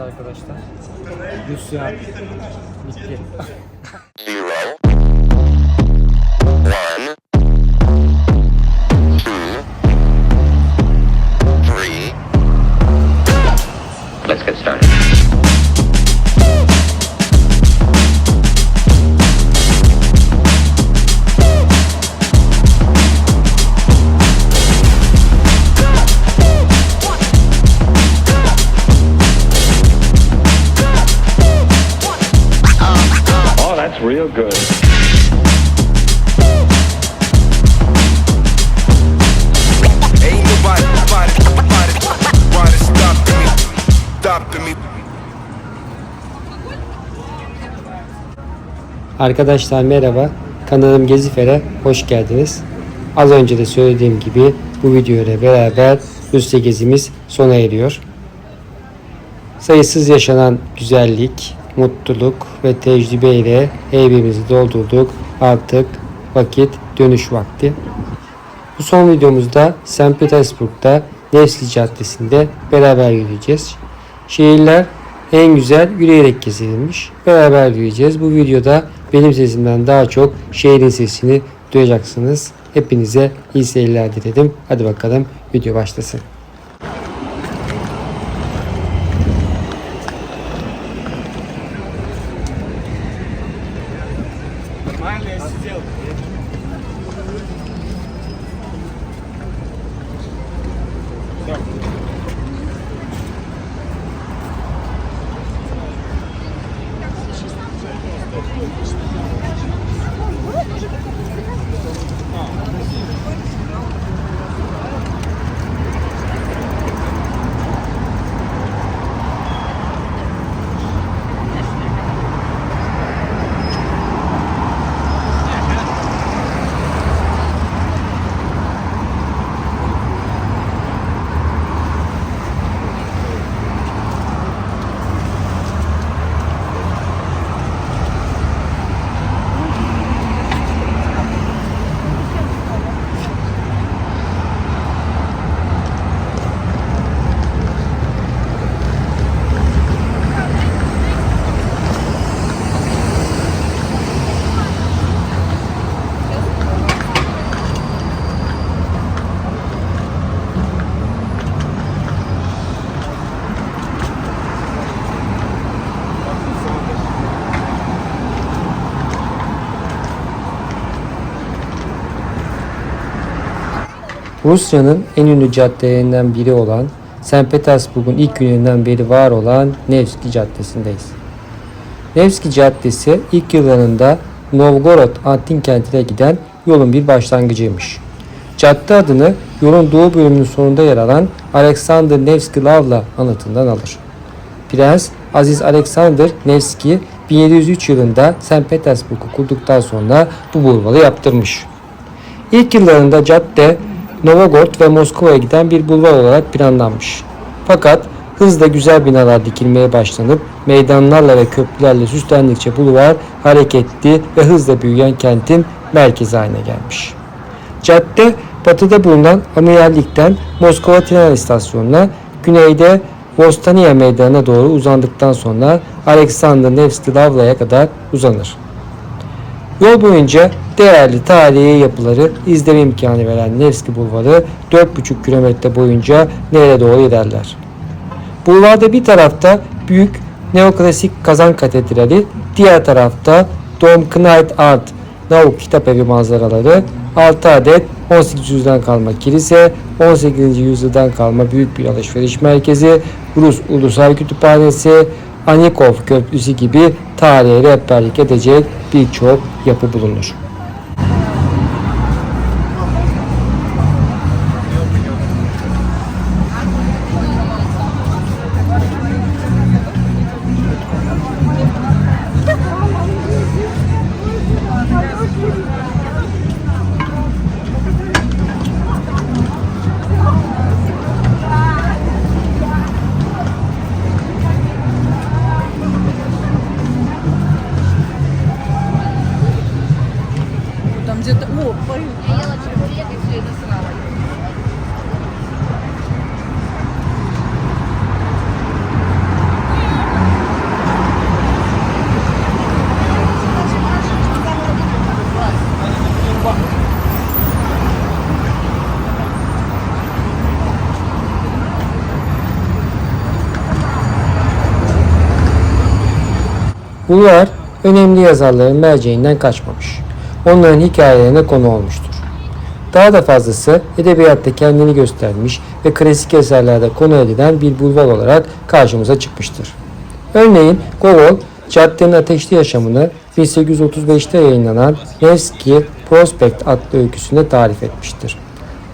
Evet arkadaşlar. Rusya bitti. Let's get started. Oh, that's real good. Ain't nobody stopping me. Arkadaşlar merhaba. Kanalım Gezifer'e hoş geldiniz. Az önce de söylediğim gibi bu video ile beraber Rusya gezimiz sona eriyor. Sayısız yaşanan güzellik, mutluluk ve tecrübe ile evimizi doldurduk. Artık vakit dönüş vakti. Bu son videomuzda St. Petersburg'da Nevski Caddesi'nde beraber yürüyeceğiz. Şehirler en güzel yürüyerek gezilmiş. Beraber yürüyeceğiz. Bu videoda benim sesimden daha çok şehrin sesini duyacaksınız. Hepinize iyi seyirler diledim. Hadi bakalım video başlasın. Rusya'nın en ünlü caddelerinden biri olan St. Petersburg'un ilk gününden beri var olan Nevski Caddesi'ndeyiz. Nevski Caddesi ilk yıllarında Novgorod antik kentine giden yolun bir başlangıcıymış. Cadde adını yolun doğu bölümünün sonunda yer alan Alexander Nevski Lavra anıtından alır. Prens Aziz Alexander Nevski 1703 yılında St. Petersburg'u kurduktan sonra bu bulvarı yaptırmış. İlk yıllarında cadde Novgorod ve Moskova'ya giden bir bulvar olarak planlanmış. Fakat hızla güzel binalar dikilmeye başlanıp meydanlarla ve köprülerle süslendikçe bulvar hareketli ve hızla büyüyen kentin merkezi haline gelmiş. Cadde batıda bulunan Amirallik'ten Moskova tren istasyonuna, güneyde Vostaniya Meydanı'na doğru uzandıktan sonra Alexander Nevski Lavra'ya kadar uzanır. Yol boyunca değerli tarihi yapıları izleme imkanı veren Nevski Bulvarı 4,5 kilometre boyunca nereye doğru ilerler. Bulvarda bir tarafta büyük neoklasik Kazan Katedrali, diğer tarafta Dom Knight Art Nauk Kitap Evi manzaraları, 6 adet 18. yüzyıldan kalma kilise, 18. yüzyıldan kalma büyük bir alışveriş merkezi, Rus Ulusal Kütüphanesi, Anikov Köprüsü gibi tarihe rehberlik edecek birçok yapı bulunur. где-то... О, парень. Я ела чебурек и все это срала. Bulvar önemli yazarların merceğinden kaçmamış. Onların hikayelerine konu olmuştur. Daha da fazlası edebiyatta kendini göstermiş ve klasik eserlerde konu edilen bir bulvar olarak karşımıza çıkmıştır. Örneğin Gogol, Caddenin Ateşli Yaşamını 1835'te yayınlanan Nevski Prospekt adlı öyküsünde tarif etmiştir.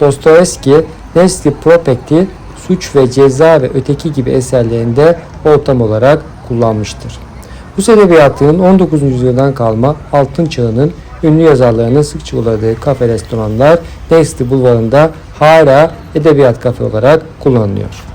Dostoyevski, Nevski Prospekt'i Suç ve Ceza ve Öteki gibi eserlerinde ortam olarak kullanmıştır. Rus edebiyatının 19. yüzyıldan kalma altın çağının ünlü yazarlarının sıkça uğradığı kafe restoranlar Nevski Bulvarı'nda hala edebiyat kafe olarak kullanılıyor.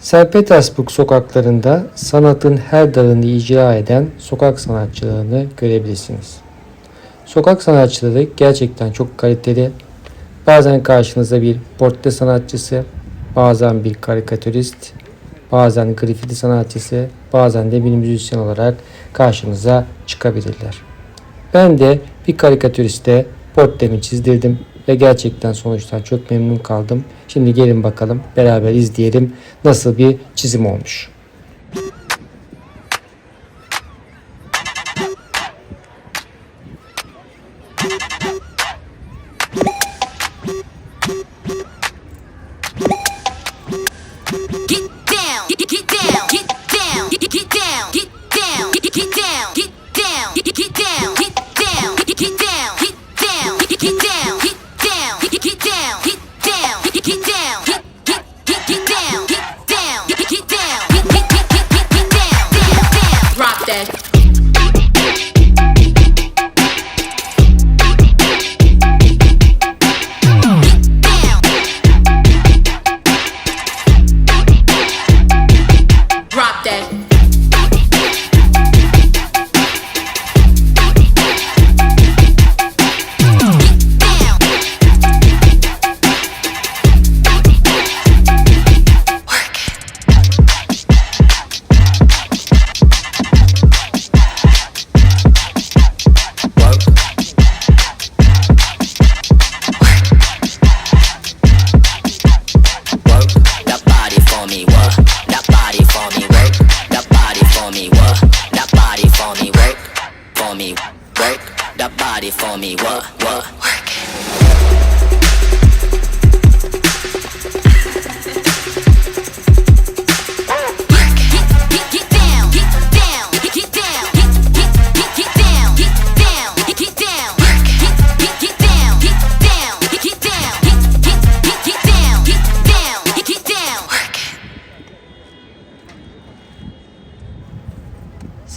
St. Petersburg sokaklarında sanatın her dalını icra eden sokak sanatçılarını görebilirsiniz. Sokak sanatçıları gerçekten çok kaliteli. Bazen karşınıza bir portre sanatçısı, bazen bir karikatürist, bazen grafiti sanatçısı, bazen de bir müzisyen olarak karşınıza çıkabilirler. Ben de bir karikatüriste portremi çizdirdim ve gerçekten sonuçtan çok memnun kaldım. Şimdi gelin bakalım beraber izleyelim nasıl bir çizim olmuş.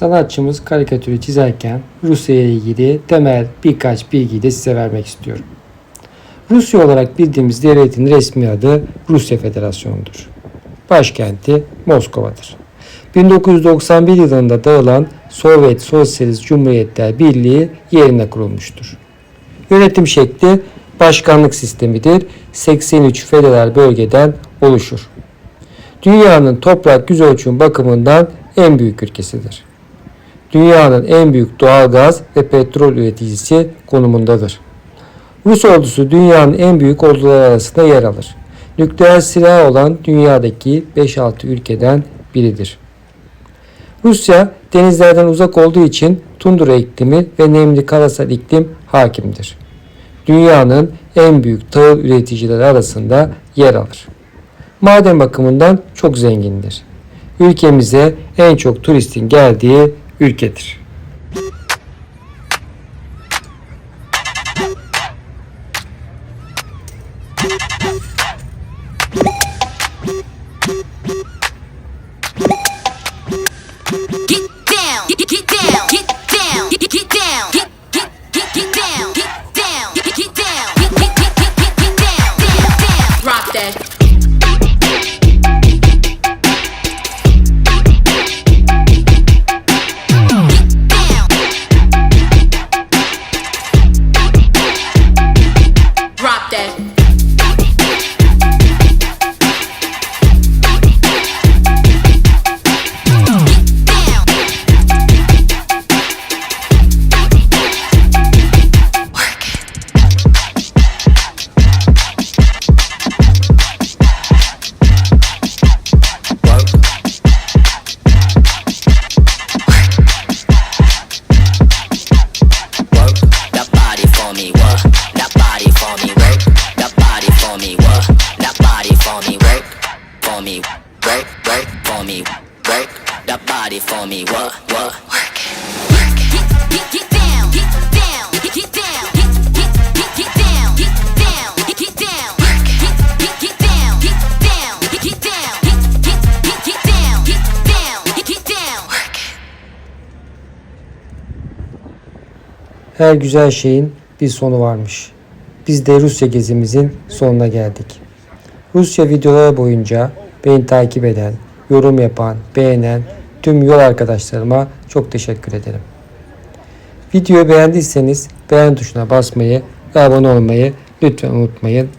Sanatçımız karikatürü çizerken Rusya ile ilgili temel birkaç bilgiyi de size vermek istiyorum. Rusya olarak bildiğimiz devletin resmi adı Rusya Federasyonu'dur. Başkenti Moskova'dır. 1991 yılında dağılan Sovyet Sosyalist Cumhuriyetler Birliği yerine kurulmuştur. Yönetim şekli başkanlık sistemidir. 83 federal bölgeden oluşur. Dünyanın toprak yüzölçüm bakımından en büyük ülkesidir. Dünyanın en büyük doğalgaz ve petrol üreticisi konumundadır. Rus ordusu dünyanın en büyük orduları arasında yer alır. Nükleer silah olan dünyadaki 5-6 ülkeden biridir. Rusya denizlerden uzak olduğu için tundra iklimi ve nemli karasal iklim hakimdir. Dünyanın en büyük tahıl üreticileri arasında yer alır. Maden bakımından çok zengindir. Ülkemize en çok turistin geldiği ülkedir. for me, break, break for me, break that body for me, what, what? Work it, get down, get down, get down, get down, get down, get down, work it, get down, get down, get down, get down, get down, work it. Her güzel şeyin bir sonu varmış. Biz de Rusya gezimizin sonuna geldik. Rusya videoları boyunca beni takip eden, yorum yapan, beğenen tüm yol arkadaşlarıma çok teşekkür ederim. Videoyu beğendiyseniz beğen tuşuna basmayı ve abone olmayı lütfen unutmayın.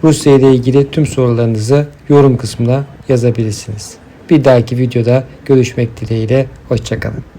Rusya ile ilgili tüm sorularınızı yorum kısmına yazabilirsiniz. Bir dahaki videoda görüşmek dileğiyle. Hoşça kalın.